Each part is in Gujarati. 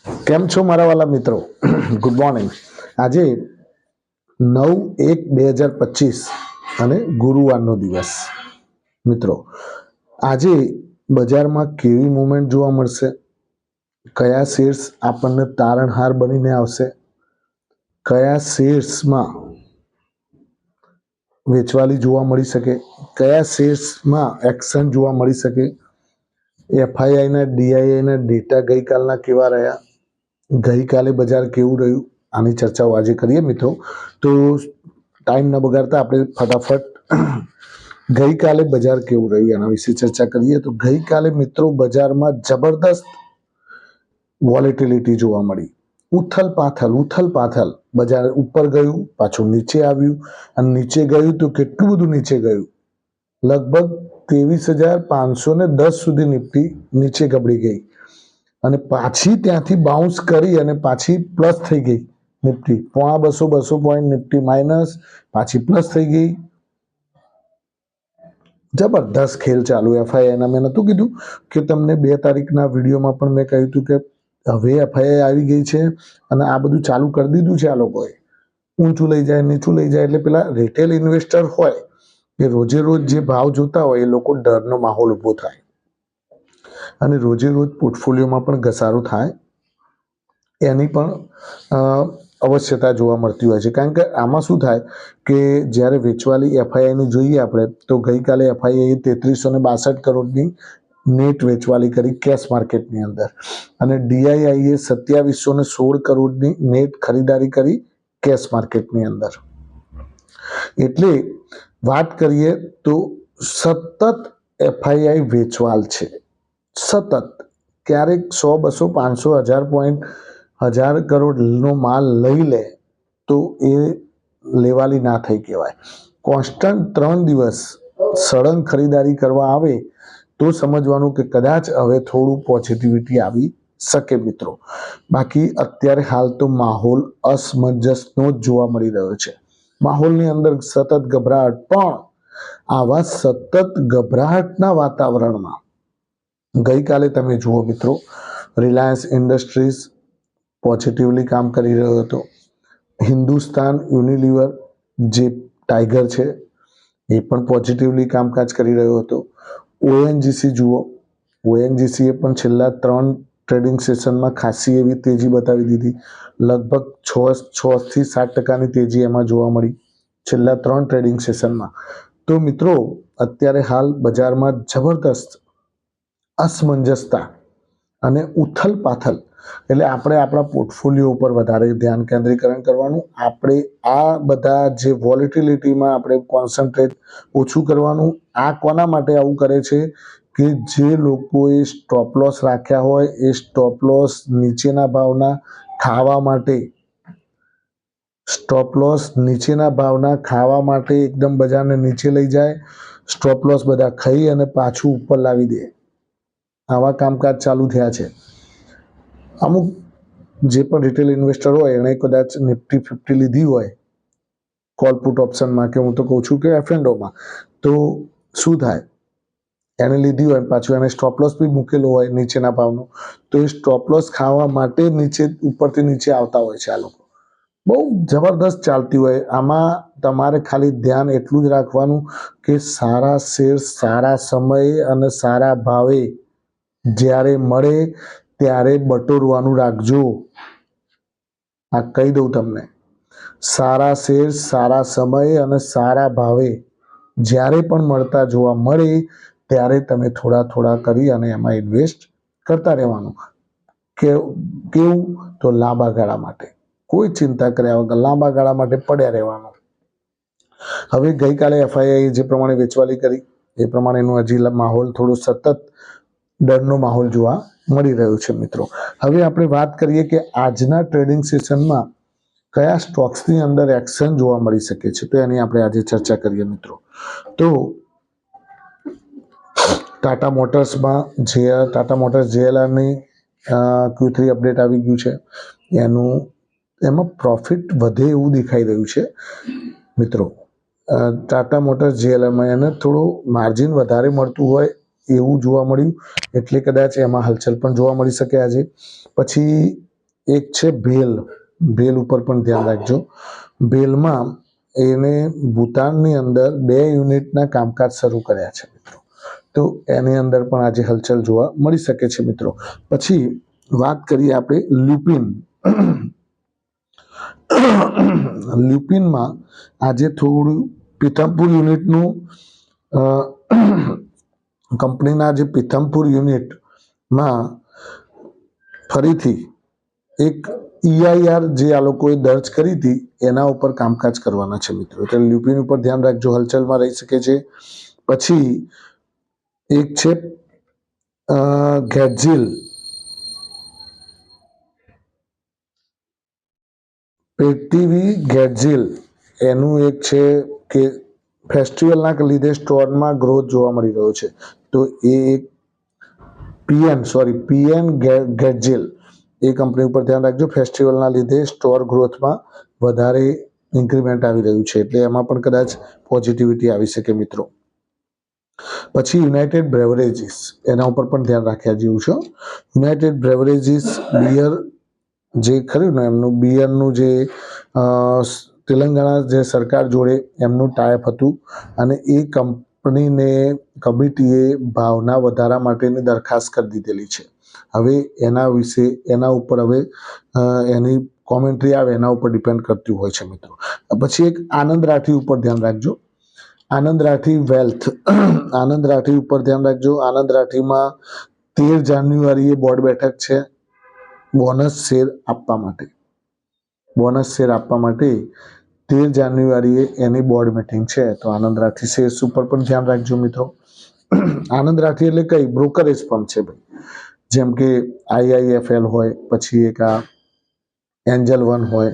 કેમ છો મારા વાલા મિત્રો? Good morning. આજે 9/1/2025 અને ગુરુવારનો દિવસ. મિત્રો, આજે બજારમાં કેવી મૂવમેન્ટ જોવા મળશે? કયા શેર્સ આપણને તારણહાર બનીને આવશે? કયા શેર્સમાં વેચવાલી જોવા મળી શકે? કયા શેર્સમાં એક્શન જોવા મળી શકે? એફઆઈઆઈના ડીઆઈઆઈના ડેટા ગઈકાલના કેવા રહ્યા? ગઈકાલે બજાર કેવું રહ્યું? આની ચર્ચાઓ આજે કરીએ મિત્રો. તો ટાઈમ ન બગાડતા આપણે ફટાફટ ગઈકાલે બજાર કેવું રહ્યું એના વિશે ચર્ચા કરીએ. તો ગઈકાલે મિત્રો બજારમાં જબરદસ્ત વોલેટિલિટી જોવા મળી. ઉથલ પાથલ. બજાર ઉપર ગયું, પાછું નીચે આવ્યું, અને નીચે ગયું તો કેટલું બધું નીચે ગયું, લગભગ 23,510 સુધી નિફ્ટી નીચે ગબડી ગઈ અને પાછી ત્યાંથી બાઉન્સ કરી અને પાછી પ્લસ થઈ ગઈ નિફ્ટી. 200 પોઈન્ટ નિફ્ટી માઇનસ, પાછી પ્લસ થઈ ગઈ. જબરદસ્ત ખેલ ચાલુ એફઆઈઆઈના. મેં નહોતું કીધું કે તમને 2 તારીખના વિડીયોમાં પણ મેં કહ્યું હતું કે હવે એફઆઈઆઈ આવી ગઈ છે અને આ બધું ચાલુ કરી દીધું છે આ લોકોએ. ઊંચું લઈ જાય, નીચું લઈ જાય, એટલે પેલા રિટેલ ઇન્વેસ્ટર હોય એ રોજે રોજ જે ભાવ જોતા હોય એ લોકો ડરનો માહોલ ઊભો થાય અને રોજે રોજ પોર્ટફોલિયોમાં પણ ઘસારો થાય એની પણ અવશ્યતા જોવા મળતી હોય છે. કારણ કે આમાં શું થાય કે જ્યારે વેચવાલી એફઆઈઆઈની જોઈએ આપણે, તો ગઈકાલે એફઆઈઆઈએ 3362 કરોડની નેટ વેચવાલી કરી કેશ માર્કેટની અંદર, અને ડીઆઈઆઈએ 2716 કરોડની નેટ ખરીદારી કરી કેશ માર્કેટની અંદર. એટલે વાત કરીએ તો સતત એફઆઈઆઈ વેચવાલ છે. સતત ક્યારેક 100, 200, 500, 1000 પોઈન્ટ, 1000 કરોડનો માલ લઈ લે તો એ લેવાલી ના થઈ કહેવાય. કોન્સ્ટન્ટ 3 દિવસ સળંગ ખરીદારી કરવા આવે તો સમજવાનું કે કદાચ હવે થોડું પોઝિટિવિટી આવી શકે મિત્રો. બાકી અત્યારે હાલ તો માહોલ અસમંજસનો જ જોવા મળી રહ્યો છે. માહોલની અંદર સતત ગભરાટ, પણ આવા સતત ગભરાટના વાતાવરણમાં ગઈકાલે તમે જુઓ મિત્રો, રિલાયન્સ ઇન્ડસ્ટ્રીઝ પોઝિટિવલી કામ કરી રહ્યો હતો. હિન્દુસ્તાન યુનિલિવર જે ટાઈગર છે એ પણ પોઝિટિવલી કામકાજ કરી રહ્યો હતો. ઓએનજીસી જુઓ, ઓએનજીસીએ પણ છેલ્લા 3 ટ્રેડિંગ સેશનમાં ખાસી એવી તેજી બતાવી દીધી. લગભગ 6 થી 7% તેજી એમાં જોવા મળી છેલ્લા 3 ટ્રેડિંગ સેશનમાં. તો મિત્રો અત્યારે હાલ બજારમાં જબરદસ્ત અસમંજસતા અને ઉથલ પાથલ, એટલે આપણે આપણા પોર્ટફોલિયો ઉપર વધારે ધ્યાન કેન્દ્રીકરણ કરવાનું. આપણે આ બધા જે વોલેટિલિટીમાં આપણે કોન્સન્ટ્રેટ ઓછું કરવાનું. આ કોના માટે આવું કરે છે કે જે લોકોએ સ્ટોપ લોસ રાખ્યા હોય એ સ્ટોપ લોસ નીચેના ભાવના ખાવા માટે, સ્ટોપ લોસ નીચેના ભાવના ખાવા માટે એકદમ બજારને નીચે લઈ જાય, સ્ટોપ લોસ બધા ખાઈ અને પાછું ઉપર લાવી દે. આવા કામકાજ ચાલુ થયા છે. અમુક જે પણ રિટેલ ઇન્વેસ્ટર હોય એણે કદાચ નિફ્ટી 50 લીધી હોય કોલ પુટ ઓપ્શનમાં, કે હું તો કહું છું કે એફએનડોમાં, તો શું થાય, એને લીધી હોય પાછું એને સ્ટોપ લોસ બી મૂકેલો હોય નીચેના ભાવનો, તો એ સ્ટોપ લોસ ખાવા માટે નીચે ઉપરથી નીચે આવતા હોય છે. આ લોકો બહુ જબરદસ્ત ચાલતી હોય. આમાં તમારે ખાલી ધ્યાન એટલું જ રાખવાનું કે સારા શેર સારા સમયે અને સારા ભાવે જ્યારે મળે ત્યારે બટોરવાનું રાખજો. આ કહી દઉં તમને, સારા શેર સારા સમયે અને સારા ભાવે જ્યારે પણ મળતા જોવા મળે ત્યારે તમે થોડા થોડા કરી અને એમાં ઇન્વેસ્ટ કરતા રહેવાનું. કેવું તો લાંબા ગાળા માટે, કોઈ ચિંતા કર્યા વગર લાંબા ગાળા માટે પડ્યા રહેવાનું. હવે ગઈકાલે એફઆઈઆઈ જે પ્રમાણે વેચવાલી કરી એ પ્રમાણેનું હજી માહોલ થોડો સતત ડરનો માહોલ જોવા મળી રહ્યો છે મિત્રો. હવે આપણે વાત કરીએ કે આજના ટ્રેડિંગ સેશનમાં કયા સ્ટોક્સની અંદર એક્શન જોવા મળી શકે છે, તો એની આપણે આજે ચર્ચા કરીએ મિત્રો. તો ટાટા મોટર્સમાં ટાટા મોટર્સ જેએલઆરની Q3 અપડેટ આવી ગયું છે. એમાં પ્રોફિટ વધે એવું દેખાઈ રહ્યું છે મિત્રો. ટાટા મોટર્સ જેએલઆરમાં એને થોડું માર્જિન વધારે મળતું હોય એવું જોવા મળ્યું, એટલે કદાચ એમાં હલચલ પણ જોવા મળી શકે આજે. પછી એક છે ભેલ. ભેલ ઉપર પણ ધ્યાન રાખજો. ભેલમાં એને ભૂતાનની અંદર 2 યુનિટના કામકાજ શરૂ કર્યા છે મિત્રો. તો એની અંદર પણ આજે હલચલ જોવા મળી શકે છે મિત્રો. પછી વાત કરીએ આપણે લ્યુપિન. લ્યુપિનમાં આજે થોડું પીથમપુર યુનિટનું કંપનીના જે પીથમપુર યુનિટમાં ફરીથી એક EIR જે આ લોકોએ દર્જ કરી હતી એના ઉપર કામકાજ કરવાના છે મિત્રો. એટલે લ્યુપિન ઉપર ધ્યાન રાખજો, હલચલમાં રહી શકે છે. પછી એક છે ગેટઝિલ. પેટીવી ગેટઝિલ એનું એક છે કે ફેસ્ટિવલના લીધે સ્ટોરમાં ગ્રોથ જોવા મળી રહ્યો છે. તો એ એક પીએન ગેટઝિલ એ કંપની ઉપર ધ્યાન રાખજો. ફેસ્ટિવલના લીધે સ્ટોર ગ્રોથમાં વધારે ઇન્ક્રીમેન્ટ આવી રહ્યું છે, એટલે એમાં પણ કદાચ પોઝિટિવિટી આવી શકે મિત્રો. પછી યુનાઇટેડ બ્રેવરેજીસ, એના ઉપર પણ ધ્યાન રાખ્યા જેવું છે. યુનાઇટેડ બ્રેવરેજીસ બિયર જે ખરું ને એમનું બિયરનું જે તેલંગાણા જે સરકાર જોડે એમનું ટાઈપ હતું અને એ કંપનીને કમિટીએ ભાવના વધારા માટેની દરખાસ્ત કરી દીધેલી છે. હવે એના ઉપર હવે એની કોમેન્ટ્રી આવે એના ઉપર ડિપેન્ડ કરતું હોય છે મિત્રો. પછી એક આનંદ રાઠી ઉપર ધ્યાન રાખજો. આનંદ રાઠી વેલ્થ, આનંદ રાઠી ઉપર ધ્યાન રાખજો. આનંદ રાઠીમાં 13 જાન્યુઆરીએ બોર્ડ બેઠક છે બોનસ શેર આપવા માટે. બોનસ શેર આપવા માટે 13 જાન્યુઆરીએ એની બોર્ડ મીટિંગ છે. તો આનંદ રાઠી શેર્સ ઉપર પણ ધ્યાન રાખજો મિત્રો. આનંદ રાઠી એટલે કઈ બ્રોકરેજ ફર્મ છે ભાઈ, જેમ કે IIFL હોય, પછી એક આ એન્જલ વન હોય,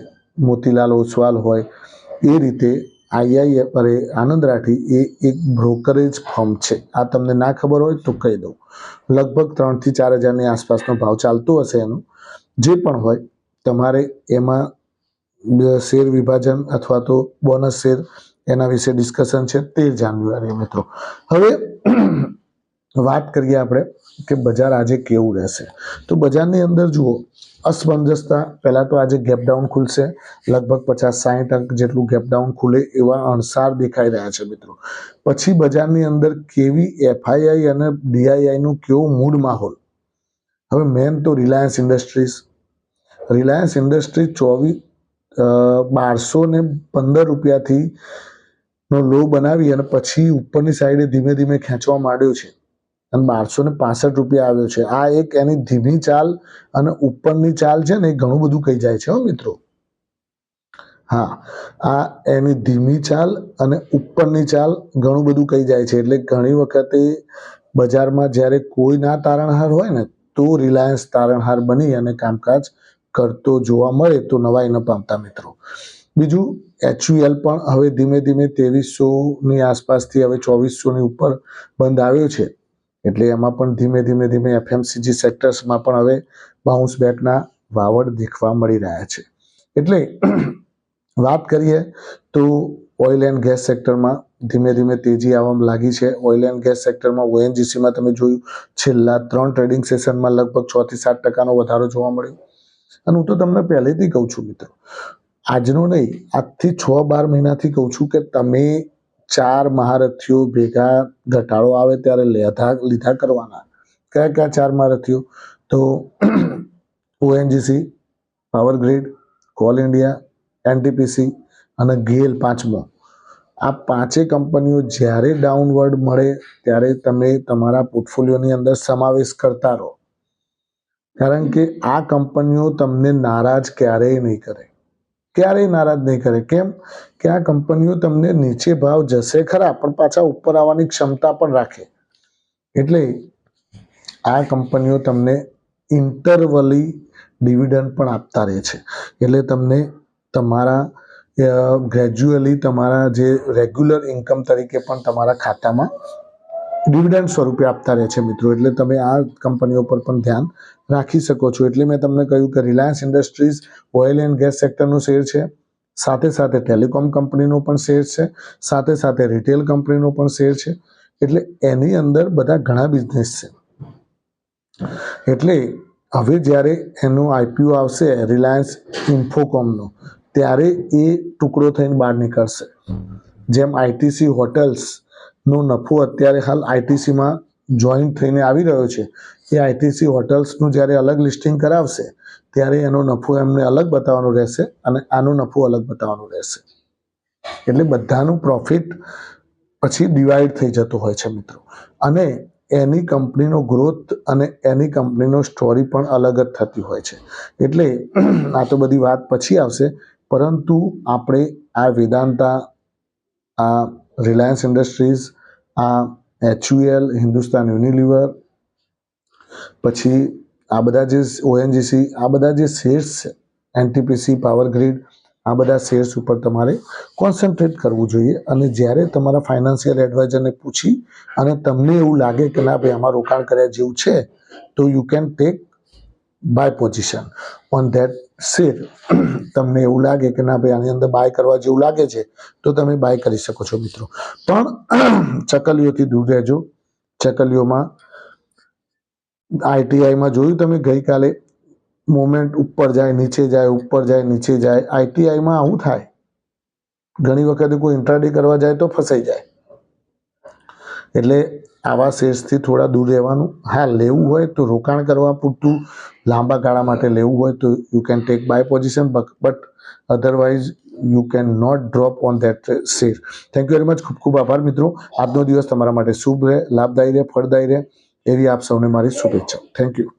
મોતીલાલ ઓસવાલ હોય, એ રીતે આનંદ રાઠી એ એક બ્રોકરેજ ફર્મ છે. આ તમને ના ખબર હોય તો કહી દઉં. લગભગ 3 થી 4 હજારની આસપાસનો ભાવ ચાલતો હશે એનો. જે પણ હોય તમારે એમાં શેર વિભાજન અથવા તો બોનસ શેર એના વિશે ડિસ્કશન છે 13 જાન્યુઆરી મિત્રો. હવે વાત કરીએ આપણે કે બજાર આજે કેવું રહેશે. તો બજારની અંદર જુઓ અસમંજસતા. પહેલાં તો આજે ગેપડાઉન ખુલશે, લગભગ 50-60 અંક જેટલું ગેપડાઉન ખુલે એવા અણસાર દેખાઈ રહ્યા છે મિત્રો. પછી બજારની અંદર કેવી FII અને DIIનું કેવો મૂડ માહોલ. હવે મેન તો રિલાયન્સ ઇન્ડસ્ટ્રીઝ 1215 રૂપિયાથી નો લો બનાવી અને પછી ઉપરની સાઈડે ધીમે ધીમે ખેંચવા માંડ્યો છે અને 1265 રૂપિયા આવ્યો છે. આ એક એની ધીમી ચાલ અને ઉપરની ચાલ છે ને એ ઘણું બધું કહી જાય છે મિત્રો. હા, આ એની ધીમી ચાલ અને ઉપરની ચાલ ઘણું બધું કહી જાય છે. એટલે ઘણી વખતે બજારમાં જ્યારે કોઈ ના તારણહાર હોય ને તો રિલાયન્સ તારણહાર બની અને કામકાજ કરતો જોવા મળે તો નવાઈ ન પામતા મિત્રો. બીજું HUL પણ હવે ધીમે ધીમે 2300ની આસપાસથી હવે 2400ની ઉપર બંધ આવ્યો છે. એટલે એમાં પણ ધીમે ધીમે FMCG સેક્ટર્સમાં પણ હવે બાઉન્સ બેકના વાવડ દેખવા મળી રહ્યા છે. એટલે વાત કરીએ તો ઓઇલ એન્ડ ગેસ સેક્ટરમાં ધીમે ધીમે તેજી આવવા લાગી છે. ઓઇલ એન્ડ ગેસ સેક્ટરમાં ONGCમાં તમે જોયું છેલ્લા 3 ટ્રેડિંગ સેશનમાં લગભગ 6 થી 7% વધારો જોવા મળ્યો. અને હું તો તમને પહેલેથી કહું છું મિત્રો, આજનો નહીં, આજથી 6-12 મહિનાથી કહું છું કે તમે 4 મહારથીઓ ભેગા ઘટાડો આવે ત્યારે લીધા કરવાના. કયા 4 મહારથીઓ? તો ONGC, power grid, call India, NTPC અને GAIL 5મો. આ 5 કંપનીઓ જ્યારે ડાઉનવર્ડ મળે ત્યારે તમે તમારા પોર્ટફોલિયોની અંદર સમાવેશ કરતા રહો. કારણ કે આ કંપનીઓ તમને નારાજ ક્યારેય નહીં કરે. કેમ કે આ કંપનીઓ તમને નીચે ભાવ જશે ખરા પણ પાછા ઉપર આવવાની ક્ષમતા પણ રાખે. એટલે આ કંપનીઓ તમને ઇન્ટરવલી ડિવિડન્ડ પણ આપતા રહે છે. એટલે તમને તમારા ગ્રેજ્યુઅલી તમારા જે રેગ્યુલર ઇન્કમ તરીકે પણ તમારા ખાતામાં ડિવિડન્ડ સ્વરૂપે આપતા રહે છે મિત્રો. એટલે તમે આ કંપનીઓ પર પણ ધ્યાન રાખી શકો છો. એટલે મેં તમને કહ્યું કે Reliance Industries oil and gas સેક્ટરનો શેર છે, સાથે સાથે ટેલિકોમ કંપનીનો પણ શેર છે, સાથે સાથે રિટેલ કંપનીનો પણ શેર છે. એટલે એની અંદર બધા ઘણા બિઝનેસ છે. એટલે હવે જ્યારે એનો આઈપીઓ આવશે રિલાયન્સ ઇન્ફોકોમનો, ત્યારે એ ટુકડો થઈને બહાર નીકળશે. જેમ આઈટીસી હોટેલ્સનો નફો અત્યારે હાલ આઈટીસીમાં જોઈન્ટ થઈને આવી રહ્યો છે, એ આઈટીસી હોટેલ્સનું જ્યારે અલગ લિસ્ટિંગ કરાવશે ત્યારે એનો નફો એમને અલગ બતાવવાનો રહેશે અને આનો નફો અલગ બતાવવાનો રહેશે. એટલે બધાનું પ્રોફિટ પછી ડિવાઈડ થઈ જતો હોય છે મિત્રો. અને એની કંપનીનો ગ્રોથ અને એની કંપનીનો સ્ટોરી પણ અલગ જ થતી હોય છે. એટલે આ તો બધી વાત પછી આવશે, પરંતુ આપણે આ વેદાંતા, આ રિલાયન્સ ઇન્ડસ્ટ્રીઝ, આ HUL, હિન્દુસ્તાન યુનિલિવર, પછી આ બધા જે ઓએનજીસી, આ બધા જે શેર્સ છે, એનટીપીસી, પાવર ગ્રીડ, આ બધા શેર્સ ઉપર તમારે કોન્સન્ટ્રેટ કરવું જોઈએ. અને જ્યારે તમારા ફાઇનાન્શિયલ એડવાઇઝરને પૂછી અને તમને એવું લાગે કે ના ભાઈ આમાં રોકાણ કર્યા જેવું છે, તો you can take buy position on that share. તમને એવું લાગે કે ના ભાઈ આની અંદર બાય કરવા જેવું લાગે છે, તો તમે બાય કરી શકો છો મિત્રો. પણ ચકલીઓથી દૂર રહેજો. ચકલીઓમાં આઈટીઆઈમાં જોયું તમે ગઈકાલે, મોમેન્ટ ઉપર જાય નીચે જાય, ઉપર જાય નીચે જાય. આઈટીઆઈમાં આવું થાય. ઘણી વખતે કોઈ ઇન્ટ્રાડે કરવા જાય તો ફસાઈ જાય. એટલે આવા શેર્સથી થોડા દૂર રહેવાનું. હા, લેવું હોય તો રોકાણ કરવા પૂરતું લાંબા ગાળા માટે લેવું હોય તો you can take buy position, but otherwise you can not drop on that share. Thank you very much. ખૂબ ખૂબ આભાર મિત્રો. આજનો દિવસ તમારા માટે શુભ રહે, લાભદાયી રહે, ફળદાયી રહે, એવી આપ સૌને મારી શુભેચ્છા. Thank you.